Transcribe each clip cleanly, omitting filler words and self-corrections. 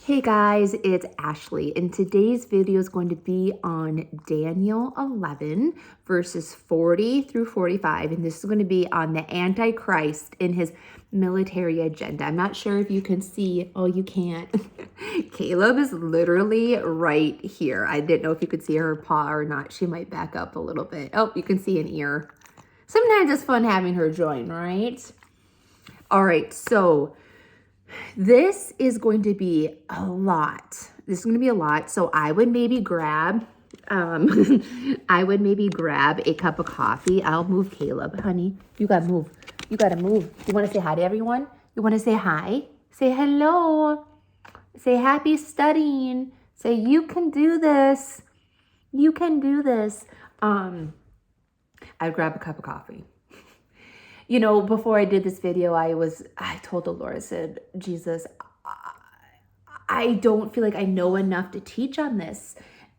Hey guys, it's Ashley, and today's video is going to be on Daniel 11 verses 40 through 45, and this is going to be on the Antichrist in his military agenda. I'm not sure if you can see. Oh, you can't. Caleb is literally right here. I didn't know if you could see her paw or not. She might back up a little bit. Oh, you can see an ear. Sometimes it's fun having her join, right? All right, so this is going to be a lot. So I would maybe grab, a cup of coffee. I'll move Caleb, honey. You gotta move. You gotta move. You want to say hi to everyone? You want to say hi? Say hello. Say happy studying. Say you can do this. You can do this. I'd grab a cup of coffee. You know, before I did this video, I told the Lord, I said, Jesus, I don't feel like I know enough to teach on this.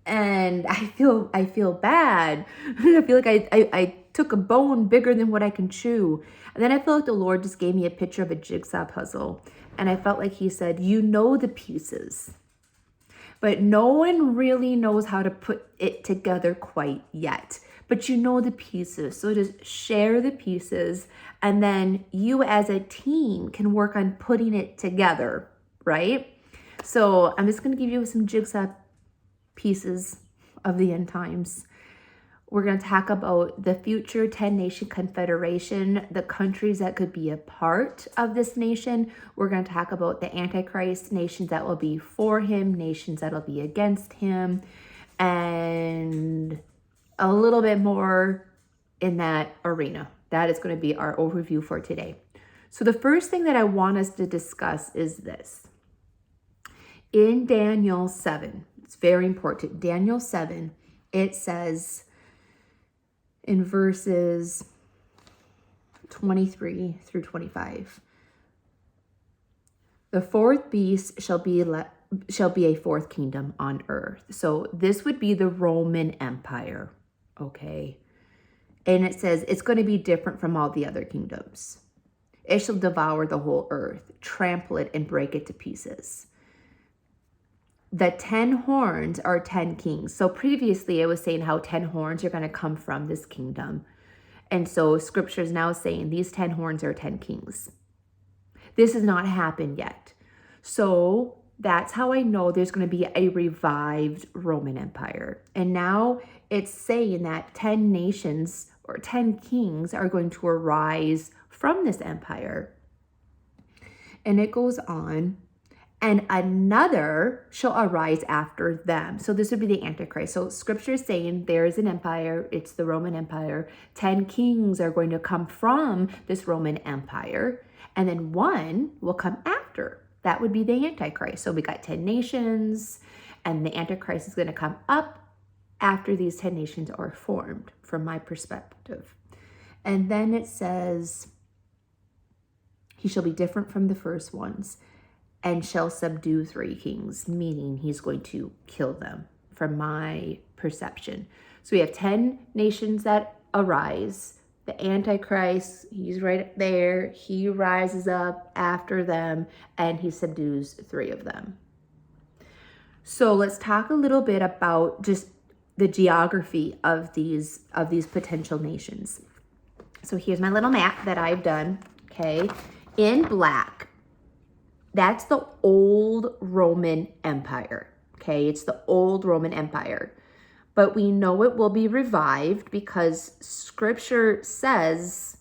And I feel bad. I feel like I took a bone bigger than what I can chew. And then I feel like the Lord just gave me a picture of a jigsaw puzzle. And I felt like he said, you know the pieces, but no one really knows how to put it together quite yet. But you know the pieces. So just share the pieces, and then you as a team can work on putting it together, right? So I'm just going to give you some jigsaw pieces of the end times. We're going to talk about the future 10-nation confederation, the countries that could be a part of this nation. We're going to talk about the Antichrist, nations that will be for him, nations that will be against him, and a little bit more in that arena. That is going to be our overview for today. So the first thing that I want us to discuss is this. In Daniel 7, it's very important. Daniel 7, it says in verses 23 through 25, the fourth beast shall be a fourth kingdom on earth. So this would be the Roman Empire. Okay. And it says it's going to be different from all the other kingdoms. It shall devour the whole earth, trample it, and break it to pieces. The 10 horns are 10 kings. So previously I was saying how 10 horns are going to come from this kingdom. And so scripture is now saying these 10 horns are 10 kings. This has not happened yet. So that's how I know there's going to be a revived Roman Empire. And now it's saying that 10 nations or 10 kings are going to arise from this empire. And it goes on, and another shall arise after them. So this would be the Antichrist. So scripture is saying there is an empire. It's the Roman Empire. 10 kings are going to come from this Roman Empire. And then one will come after. That would be the Antichrist. So we got 10 nations, and the Antichrist is going to come up after these 10 nations are formed, from my perspective. And then it says, he shall be different from the first ones and shall subdue 3 kings, meaning he's going to kill them, from my perception. So we have 10 nations that arise. The Antichrist, he's right there. He rises up after them, and he subdues 3 of them. So let's talk a little bit about just the geography of these potential nations. So here's my little map that I've done, okay? In black, that's the old Roman Empire, okay? It's the old Roman Empire. But we know it will be revived because scripture says,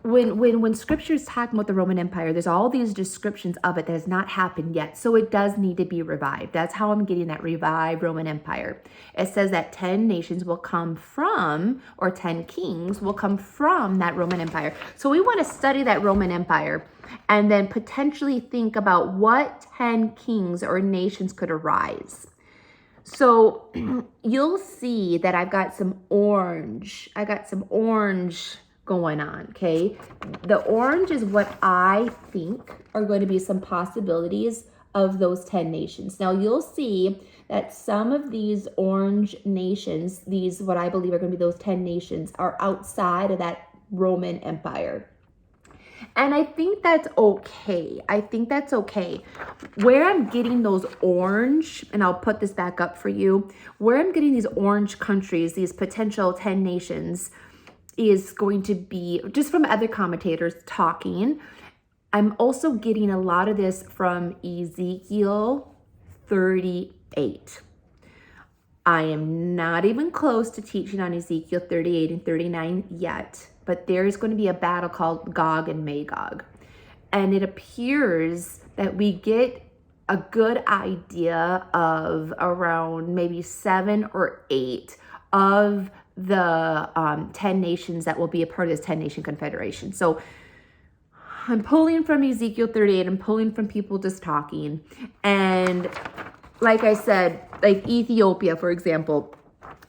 when scripture is talking about the Roman Empire, there's all these descriptions of it that has not happened yet. So it does need to be revived. That's how I'm getting that revived Roman Empire. It says that 10 nations will come from, or 10 kings will come from that Roman Empire. So we want to study that Roman Empire and then potentially think about what 10 kings or nations could arise. So you'll see that I've got some orange. Going on, okay? The orange is what I think are going to be some possibilities of those 10 nations. Now you'll see that some of these orange nations, these what I believe are going to be those 10 nations, are outside of that Roman Empire. And I think that's okay. I think that's okay. Where I'm getting those orange, and I'll put this back up for you, where I'm getting these orange countries, these potential 10 nations, is going to be just from other commentators talking. I'm also getting a lot of this from Ezekiel 38. I am not even close to teaching on Ezekiel 38 and 39 yet, but there is going to be a battle called Gog and Magog. And it appears that we get a good idea of around maybe 7 or 8 of the 10 nations that will be a part of this 10 nation confederation. So I'm pulling from Ezekiel 38. I'm pulling from people just talking. And like I said, like Ethiopia, for example,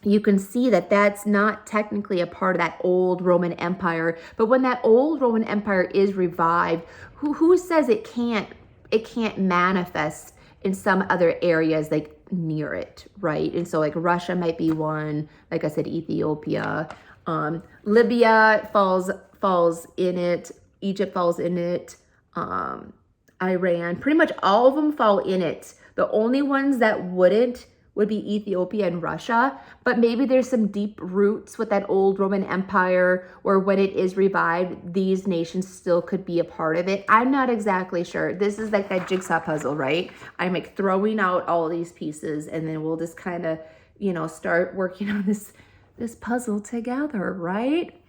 you can see that that's not technically a part of that old Roman Empire. But when that old Roman Empire is revived, who says it can't manifest in some other areas like near it, right? And so like Russia might be one, like I said, Ethiopia, Libya falls in it, Egypt falls in it, Iran, pretty much all of them fall in it. The only ones that wouldn't would be Ethiopia and Russia, but maybe there's some deep roots with that old Roman Empire where when it is revived, these nations still could be a part of it. I'm not exactly sure. This is like that jigsaw puzzle, right? I'm like throwing out all these pieces and then we'll just kind of, start working on this puzzle together, right?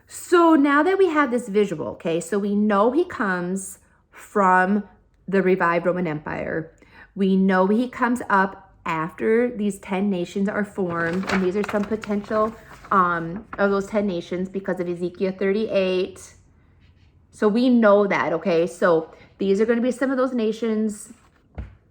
So now that we have this visual, okay, so we know he comes from the revived Roman Empire. We know he comes up after these 10 nations are formed, and these are some potential of those 10 nations because of Ezekiel 38. So we know that, okay? So these are going to be some of those nations.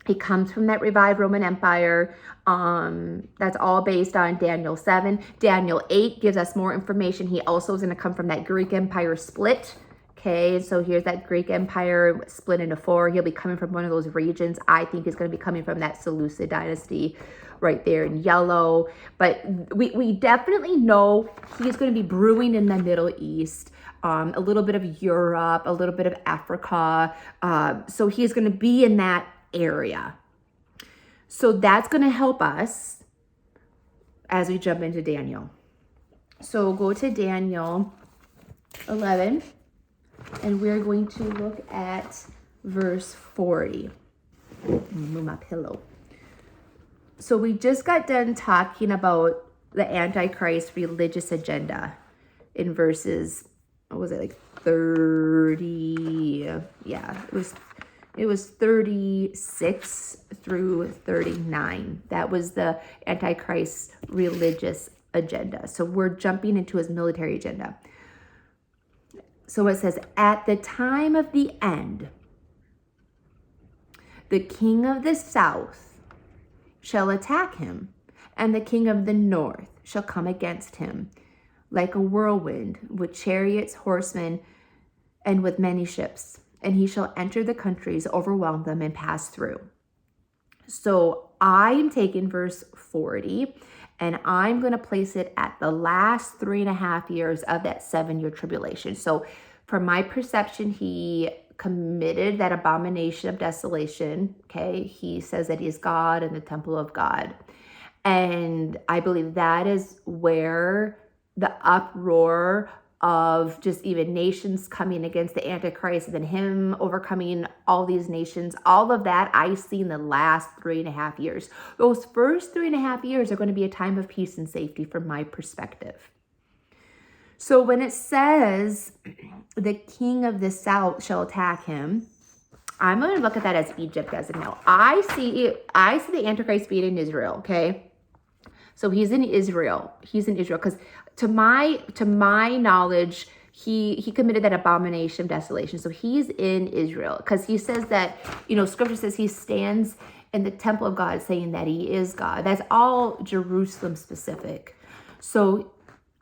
He comes from that revived Roman Empire. That's all based on Daniel 7. Daniel 8 gives us more information. He also is going to come from that Greek Empire split. Okay, so here's that Greek Empire split into 4. He'll be coming from one of those regions. I think he's going to be coming from that Seleucid dynasty right there in yellow. But we definitely know he's going to be brewing in the Middle East, a little bit of Europe, a little bit of Africa. So he's going to be in that area. So that's going to help us as we jump into Daniel. So go to Daniel 11. And we're going to look at verse 40. Move my pillow. So we just got done talking about the Antichrist religious agenda in verses, what was it, like 30? Yeah, it was 36 through 39. That was the Antichrist religious agenda. So we're jumping into his military agenda. So it says, at the time of the end, the king of the south shall attack him, and the king of the north shall come against him, like a whirlwind, with chariots, horsemen, and with many ships. And he shall enter the countries, overwhelm them, and pass through. So I'm taking verse 40, and I'm going to place it at the last 3.5 years of that 7-year tribulation. So from my perception, he committed that abomination of desolation. Okay. He says that he's God in the temple of God. And I believe that is where the uproar of just even nations coming against the Antichrist and then him overcoming all these nations, all of that I see in the last 3.5 years. Those first 3.5 years are going to be a time of peace and safety from my perspective. So when it says the king of the south shall attack him, I'm going to look at that as Egypt as of now. I see the Antichrist being in Israel, okay? So he's in Israel. He's in Israel because to my knowledge, he committed that abomination of desolation. So he's in Israel because he says that, scripture says he stands in the temple of God saying that he is God. That's all Jerusalem specific. So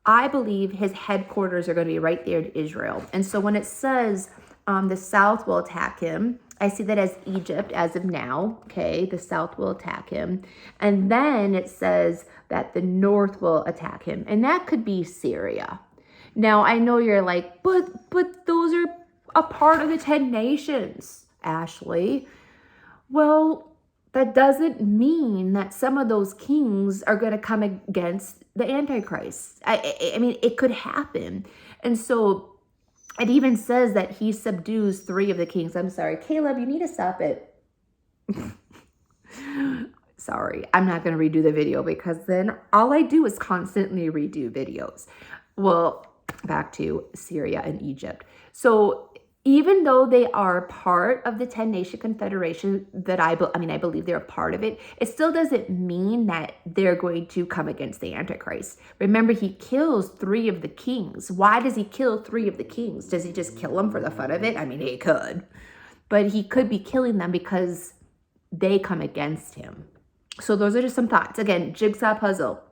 I believe his headquarters are going to be right there in Israel. And so when it says the south will attack him, I see that as Egypt as of now, okay? The south will attack him. And then it says that the north will attack him. And that could be Syria. Now, I know you're like, but those are a part of the 10 nations, Ashley. Well, that doesn't mean that some of those kings are going to come against the Antichrist. I mean, it could happen. And so it even says that he subdues 3 of the kings. I'm sorry, Caleb, you need to stop it. Sorry, I'm not going to redo the video because then all I do is constantly redo videos. Well, back to Syria and Egypt. So even though they are part of the 10 Nation Confederation, that I believe they're a part of it, it still doesn't mean that they're going to come against the Antichrist. Remember, he kills 3 of the kings. Why does he kill 3 of the kings? Does he just kill them for the fun of it? I mean, he could. But he could be killing them because they come against him. So those are just some thoughts. Again, jigsaw puzzle.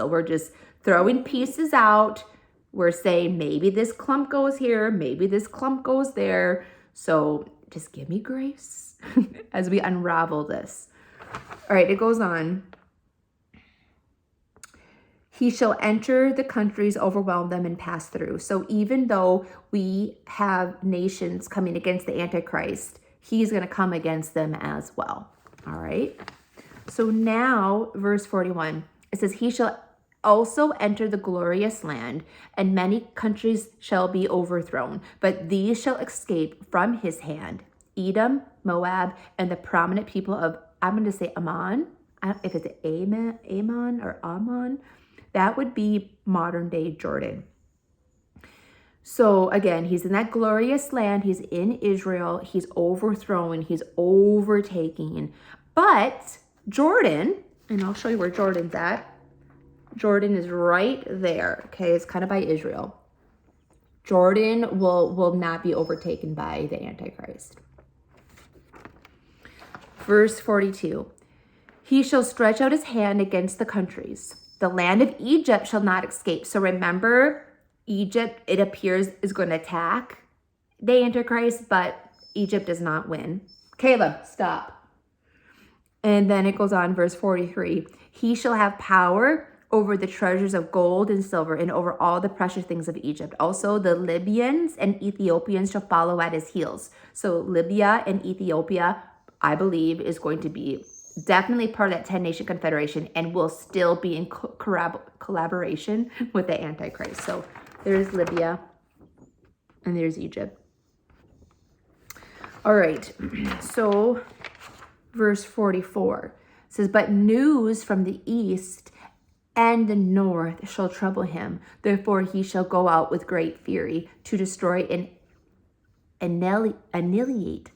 We're just throwing pieces out. We're saying maybe this clump goes here, maybe this clump goes there. So just give me grace as we unravel this. All right, it goes on. He shall enter the countries, overwhelm them, and pass through. So even though we have nations coming against the Antichrist, he's going to come against them as well. All right. So now, verse 41, it says, he shall also enter the glorious land, and many countries shall be overthrown, but these shall escape from his hand. Edom, Moab, and the prominent people of, I'm going to say Ammon, if it's Ammon or Ammon, that would be modern day Jordan. So again, he's in that glorious land. He's in Israel. He's overthrowing. He's overtaking. But Jordan, and I'll show you where Jordan's at. Jordan is right there. Okay, it's kind of by Israel. Jordan will not be overtaken by the Antichrist. Verse 42. He shall stretch out his hand against the countries. The land of Egypt shall not escape. So remember, Egypt, it appears, is going to attack the Antichrist, but Egypt does not win. Caleb, stop. And then it goes on, verse 43. He shall have power over the treasures of gold and silver and over all the precious things of Egypt. Also, the Libyans and Ethiopians shall follow at his heels. So Libya and Ethiopia, I believe, is going to be definitely part of that 10 Nation Confederation and will still be in collaboration with the Antichrist. So there's Libya and there's Egypt. All right, so verse 44 says, but news from the east and the north shall trouble him. Therefore he shall go out with great fury to destroy and annihilate.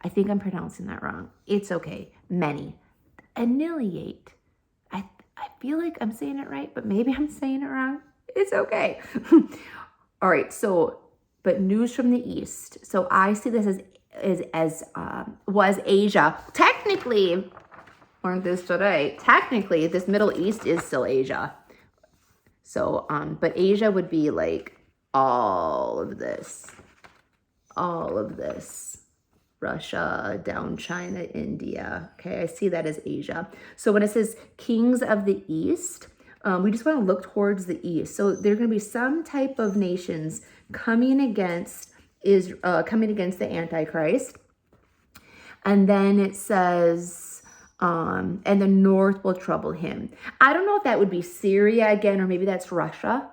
I think I'm pronouncing that wrong. It's okay. Many. Annihilate. I feel like I'm saying it right, but maybe I'm saying it wrong. It's okay. All right, so, but news from the east. So I see this as was Asia. Technically, learned this today. Technically, this Middle East is still Asia. So, but Asia would be like all of this. Russia, down China, India. Okay, I see that as Asia. So when it says kings of the east, we just want to look towards the east. So there are going to be some type of nations coming against the Antichrist. And then it says, and the north will trouble him. I don't know if that would be Syria again, or maybe that's Russia.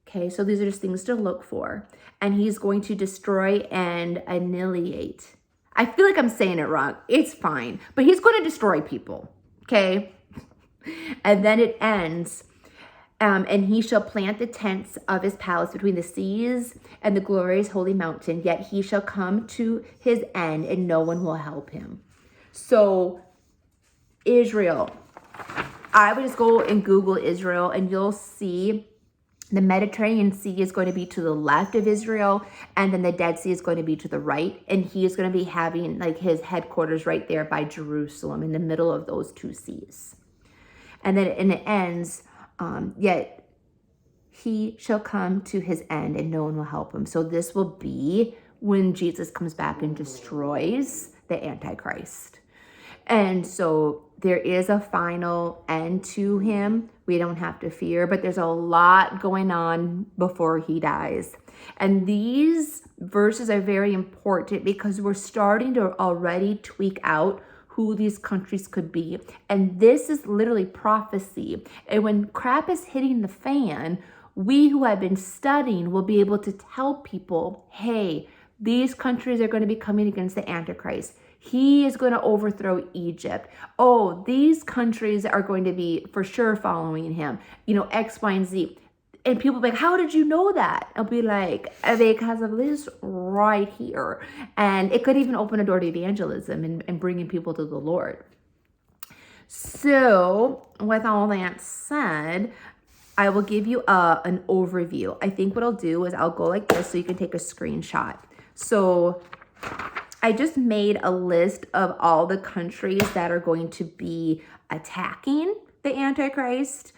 Okay, so these are just things to look for. And he's going to destroy and annihilate. I feel like I'm saying it wrong. It's fine. But he's going to destroy people. Okay? And then it ends, and he shall plant the tents of his palace between the seas and the glorious holy mountain. Yet he shall come to his end, and no one will help him. So, Israel. I would just go and Google Israel, and you'll see the Mediterranean Sea is going to be to the left of Israel, and then the Dead Sea is going to be to the right. And he is going to be having like his headquarters right there by Jerusalem in the middle of those two seas. And then it ends, yet he shall come to his end and no one will help him. So this will be when Jesus comes back and destroys the Antichrist. And so there is a final end to him. We don't have to fear, but there's a lot going on before he dies. And these verses are very important because we're starting to already tweak out who these countries could be. And this is literally prophecy. And when crap is hitting the fan, we who have been studying will be able to tell people, hey, these countries are going to be coming against the Antichrist. He is going to overthrow Egypt. Oh, these countries are going to be for sure following him. You know, X, Y, and Z. And people be like, how did you know that? I'll be like, because of this right here. And it could even open a door to evangelism and bringing people to the Lord. So with all that said, I will give you an overview. I think what I'll do is I'll go like this so you can take a screenshot. So I just made a list of all the countries that are going to be attacking the Antichrist.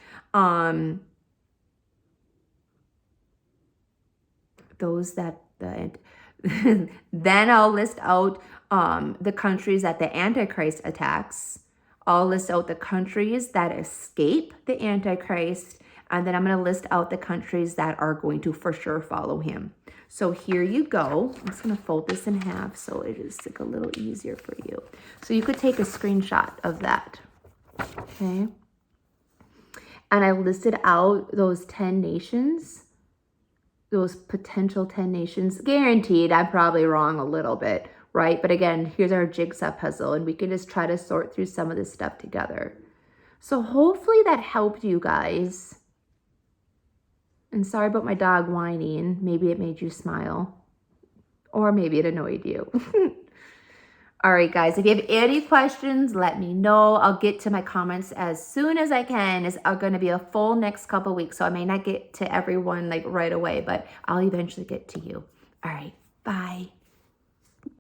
Those that then I'll list out the countries that the Antichrist attacks. I'll list out the countries that escape the Antichrist, and then I'm going to list out the countries that are going to for sure follow him. So here you go. I'm just going to fold this in half so it is like a little easier for you. So you could take a screenshot of that. Okay. And I listed out those 10 nations, those potential 10 nations. Guaranteed, I'm probably wrong a little bit, right? But again, here's our jigsaw puzzle, and we can just try to sort through some of this stuff together. So hopefully that helped you guys. And sorry about my dog whining. Maybe it made you smile. Or maybe it annoyed you. All right, guys. If you have any questions, let me know. I'll get to my comments as soon as I can. It's going to be a full next couple weeks, so I may not get to everyone like right away, but I'll eventually get to you. All right. Bye.